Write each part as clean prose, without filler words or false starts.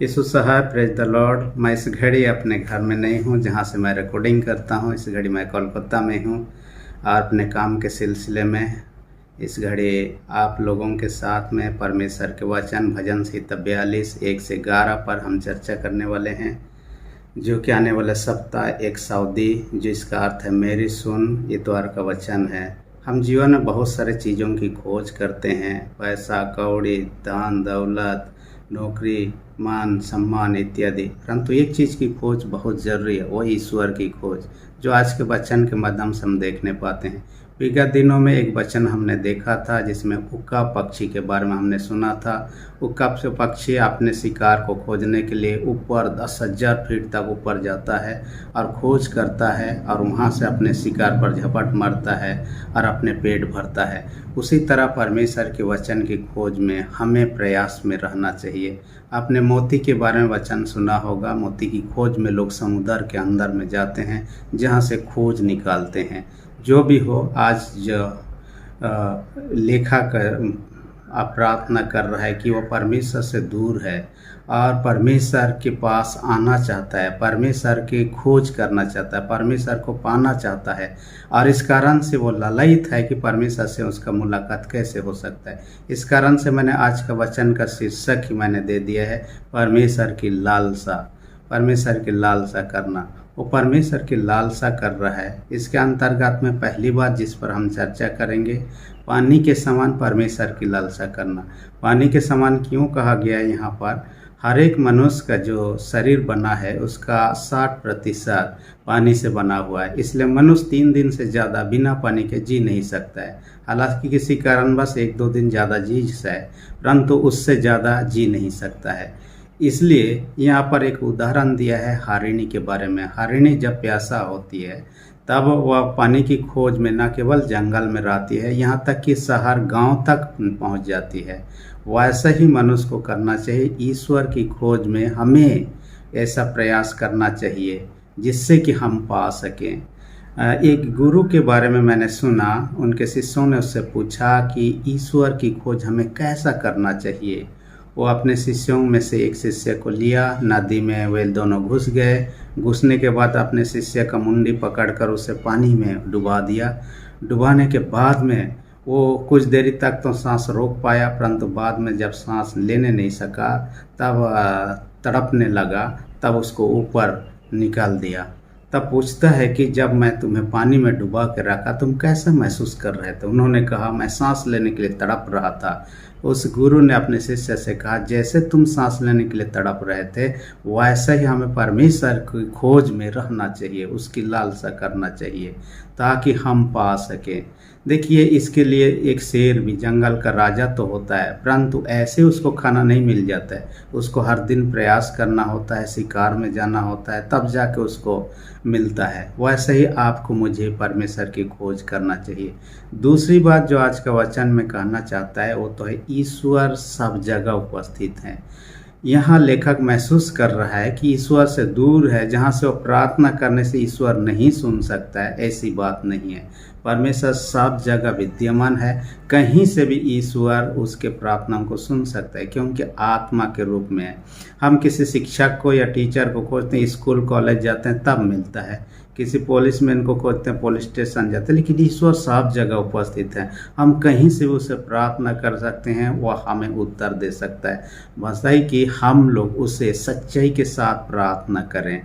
यीशु साहब, praise the Lord. मैं इस घड़ी अपने घर में नहीं हूँ जहाँ से मैं रिकॉर्डिंग करता हूँ। इस घड़ी मैं कोलकाता में हूँ और अपने काम के सिलसिले में इस घड़ी आप लोगों के साथ में परमेश्वर के वचन भजन संहिता 42 1 से 11 पर हम चर्चा करने वाले हैं, जो कि आने वाले सप्ताह एक सऊदी, जिसका अर्थ है मेरी सुन, इतवार का वचन है। हम जीवन में बहुत सारे चीज़ों की खोज करते हैं, पैसा कौड़ी, धन दौलत, नौकरी, मान सम्मान इत्यादि, परंतु एक चीज़ की खोज बहुत ज़रूरी है, वो ईश्वर की खोज, जो आज के वचन के माध्यम से हम देखने पाते हैं। विगत दिनों में एक वचन हमने देखा था जिसमें उक्का पक्षी के बारे में हमने सुना था। उक्का पक्षी अपने शिकार को खोजने के लिए ऊपर 10,000 फीट तक ऊपर जाता है और खोज करता है और वहाँ से अपने शिकार पर झपट मारता है और अपने पेट भरता है। उसी तरह परमेश्वर के वचन की खोज में हमें प्रयास में रहना चाहिए। आपने मोती के बारे में वचन सुना होगा। मोती की खोज में लोग समुद्र के अंदर में जाते हैं, जहाँ से खोज निकालते हैं। जो भी हो, आज जो लेखक प्रार्थना कर रहा है कि वो परमेश्वर से दूर है और परमेश्वर के पास आना चाहता है, परमेश्वर की खोज करना चाहता है, परमेश्वर को पाना चाहता है, और इस कारण से वो ललायित है कि परमेश्वर से उसका मुलाकात कैसे हो सकता है। इस कारण से मैंने आज का वचन का शीर्षक ही मैंने दे दिया है, परमेश्वर की लालसा। परमेश्वर की लालसा करना, वो परमेश्वर की लालसा कर रहा है। इसके अंतर्गत में पहली बात जिस पर हम चर्चा करेंगे, पानी के समान परमेश्वर की लालसा करना। पानी के समान क्यों कहा गया है? यहाँ पर हर एक मनुष्य का जो शरीर बना है उसका 60% पानी से बना हुआ है, इसलिए मनुष्य 3 दिन से ज़्यादा बिना पानी के जी नहीं सकता है। हालांकि किसी कारणवश 1-2 दिन ज़्यादा जी सकता है, परंतु उससे ज़्यादा जी नहीं सकता है। इसलिए यहाँ पर एक उदाहरण दिया है हरिणी के बारे में। हरिणी जब प्यासा होती है तब वह पानी की खोज में न केवल जंगल में रहती है, यहाँ तक कि शहर गांव तक पहुँच जाती है। वैसा ही मनुष्य को करना चाहिए। ईश्वर की खोज में हमें ऐसा प्रयास करना चाहिए जिससे कि हम पा सकें। एक गुरु के बारे में मैंने सुना, उनके शिष्यों ने उससे पूछा कि ईश्वर की खोज हमें कैसा करना चाहिए। वो अपने शिष्यों में से एक शिष्य को लिया, नदी में वे दोनों घुस गए। घुसने के बाद अपने शिष्य का मुंडी पकड़कर उसे पानी में डुबा दिया। डुबाने के बाद में वो कुछ देरी तक तो सांस रोक पाया, परंतु बाद में जब सांस लेने नहीं सका तब तड़पने लगा, तब उसको ऊपर निकाल दिया। तब पूछता है कि जब मैं तुम्हें पानी में डुबा के रखा तुम कैसा महसूस कर रहे थे? उन्होंने कहा, मैं सांस लेने के लिए तड़प रहा था। उस गुरु ने अपने शिष्य से कहा, जैसे तुम सांस लेने के लिए तड़प रहे थे वैसा ही हमें परमेश्वर की खोज में रहना चाहिए, उसकी लालसा करना चाहिए ताकि हम पा सकें। देखिए, इसके लिए एक शेर भी जंगल का राजा तो होता है, परंतु ऐसे उसको खाना नहीं मिल जाता है। उसको हर दिन प्रयास करना होता है, शिकार में जाना होता है, तब जाके उसको मिलता है। वैसे ही आपको मुझे परमेश्वर की खोज करना चाहिए। दूसरी बात जो आज का वचन में कहना चाहता है वो तो है, ईश्वर सब जगह उपस्थित है। यहाँ लेखक महसूस कर रहा है कि ईश्वर से दूर है, जहाँ से वो प्रार्थना करने से ईश्वर नहीं सुन सकता है। ऐसी बात नहीं है। परमेश्वर सब जगह विद्यमान है, कहीं से भी ईश्वर उसके प्रार्थनाओं को सुन सकता है, क्योंकि आत्मा के रूप में है। हम किसी शिक्षक को या टीचर को खोजते हैं, स्कूल कॉलेज जाते हैं तब मिलता है। किसी पुलिसमैन को खोजते हैं, पुलिस स्टेशन जाते हैं, लेकिन ईश्वर सब जगह उपस्थित है। हम कहीं से उसे प्रार्थना कर सकते हैं, वह हमें उत्तर दे सकता है। बस है कि हम लोग उसे सच्चाई के साथ प्रार्थना करें।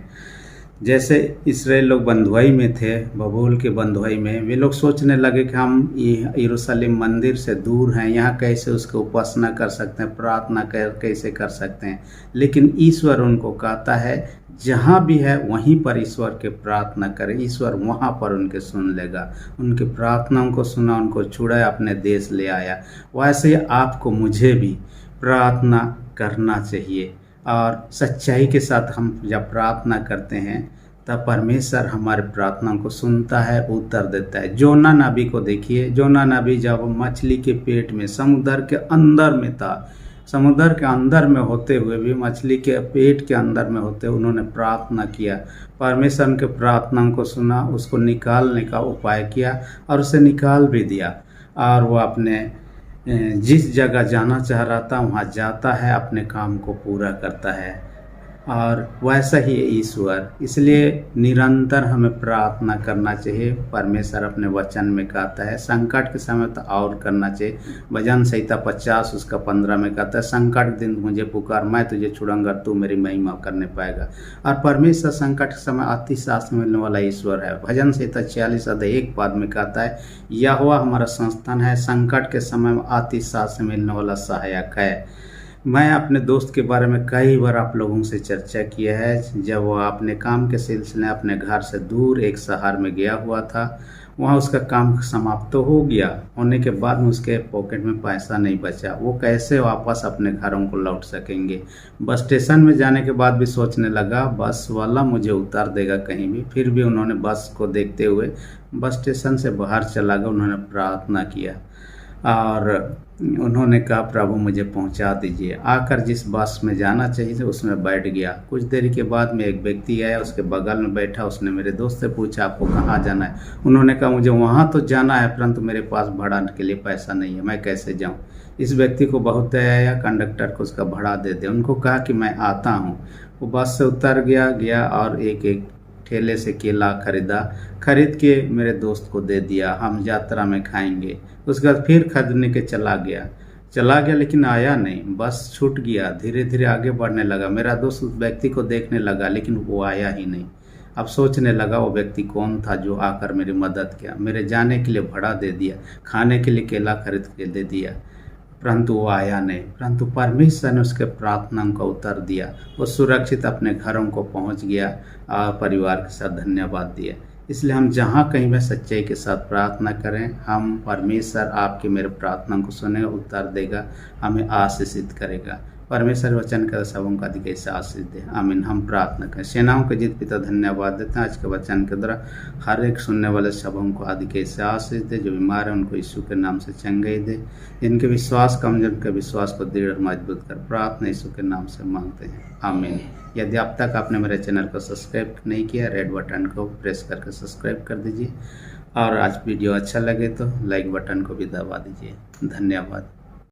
जैसे इसराइल लोग बंधुआई में थे, बबूल के बंधुआई में, वे लोग सोचने लगे कि हम यरूशलेम मंदिर से दूर हैं, यहाँ कैसे उसको उपासना कर सकते हैं, प्रार्थना कैसे कर सकते हैं। लेकिन ईश्वर उनको कहता है जहाँ भी है वहीं पर ईश्वर के प्रार्थना करें, ईश्वर वहाँ पर उनके सुन लेगा। उनके प्रार्थनाओं को सुना, उनको छुड़ाया, अपने देश ले आया। वैसे ही आपको मुझे भी प्रार्थना करना चाहिए, और सच्चाई के साथ हम जब प्रार्थना करते हैं तब परमेश्वर हमारे प्रार्थनाओं को सुनता है, उत्तर देता है। जोना नबी को देखिए, जोना नबी जब मछली के पेट में समुद्र के अंदर में था, समुद्र के अंदर में होते हुए भी, मछली के पेट के अंदर में होते हुए उन्होंने प्रार्थना किया। परमेश्वर के प्रार्थनाओं को सुना, उसको निकालने का उपाय किया और उसे निकाल भी दिया, और वो अपने जिस जगह जाना चाह रहा था वहाँ जाता है, अपने काम को पूरा करता है। और वैसा ही है ईश्वर। इसलिए निरंतर हमें प्रार्थना करना चाहिए। परमेश्वर अपने वचन में कहता है, संकट के समय तो और करना चाहिए। भजन संहिता 50 उसका 15 में कहता है, संकट दिन मुझे पुकार, मैं तुझे छुड़ाऊंगा, तू मेरी महिमा करने पाएगा। और परमेश्वर संकट के समय अति साहस मिलने वाला ईश्वर है। भजन संहिता 46 अध्याय 1 पद में कहता है, यहोवा हमारा संस्थान है, संकट के समय में अति साहस मिलने वाला सहायक है। मैं अपने दोस्त के बारे में कई बार आप लोगों से चर्चा किया है। जब वो अपने काम के सिलसिले अपने घर से दूर एक शहर में गया हुआ था, वहाँ उसका काम समाप्त तो हो गया, होने के बाद में उसके पॉकेट में पैसा नहीं बचा। वो कैसे वापस अपने घरों को लौट सकेंगे। बस स्टेशन में जाने के बाद भी सोचने लगा, बस वाला मुझे उतार देगा कहीं भी। फिर भी उन्होंने बस को देखते हुए बस स्टेशन से बाहर चला गया। उन्होंने प्रार्थना किया और उन्होंने कहा, प्रभु मुझे पहुंचा दीजिए। आकर जिस बस में जाना चाहिए उसमें बैठ गया। कुछ देर के बाद में एक व्यक्ति आया, उसके बगल में बैठा। उसने मेरे दोस्त से पूछा, आपको कहाँ जाना है? उन्होंने कहा, मुझे वहाँ तो जाना है, परंतु मेरे पास भाड़ा के लिए पैसा नहीं है, मैं कैसे जाऊँ? इस व्यक्ति को बहुत दया आया, कंडक्टर को उसका भाड़ा दे दे। उनको कहा कि मैं आता हूँ। वो बस से उतर गया और एक ठेले से केला खरीद के मेरे दोस्त को दे दिया, हम यात्रा में खाएंगे। उसके बाद फिर खरीदने के चला गया लेकिन आया नहीं, बस छूट गया। धीरे धीरे आगे बढ़ने लगा। मेरा दोस्त उस व्यक्ति को देखने लगा लेकिन वो आया ही नहीं। अब सोचने लगा वो व्यक्ति कौन था जो आकर मेरी मदद किया, मेरे जाने के लिए भाड़ा दे दिया, खाने के लिए केला खरीद के दे दिया, परंतु वो आया नहीं। परंतु परमेश्वर ने उसके प्रार्थना का उत्तर दिया। वो सुरक्षित अपने घरों को पहुंच गया और परिवार के साथ धन्यवाद दिया। इसलिए हम जहाँ कहीं भी सच्चाई के साथ प्रार्थना करें, हम परमेश्वर आपके मेरे प्रार्थना को सुनेगा, उत्तर देगा, हमें आशीषित करेगा। परमेश्वर वचन का सबों का अधिक से आशीष दे। आमीन। हम प्रार्थना करें। सेनाओं के जीत पिता धन्यवाद देते हैं आज के वचन के द्वारा हर एक सुनने वाले सबों को अधिक से आशीष दे। जो बीमार है उनको यीशु के नाम से चंगाई दे। जिनके विश्वास कमजोर, उनके विश्वास को दृढ़ और मजबूत कर। प्रार्थना यीशु के नाम से मांगते हैं। आमीन। यदि अब तक आपने मेरे चैनल को सब्सक्राइब नहीं किया, रेड बटन को प्रेस करके सब्सक्राइब कर दीजिए। और आज वीडियो अच्छा लगे तो लाइक बटन को भी दबा दीजिए। धन्यवाद।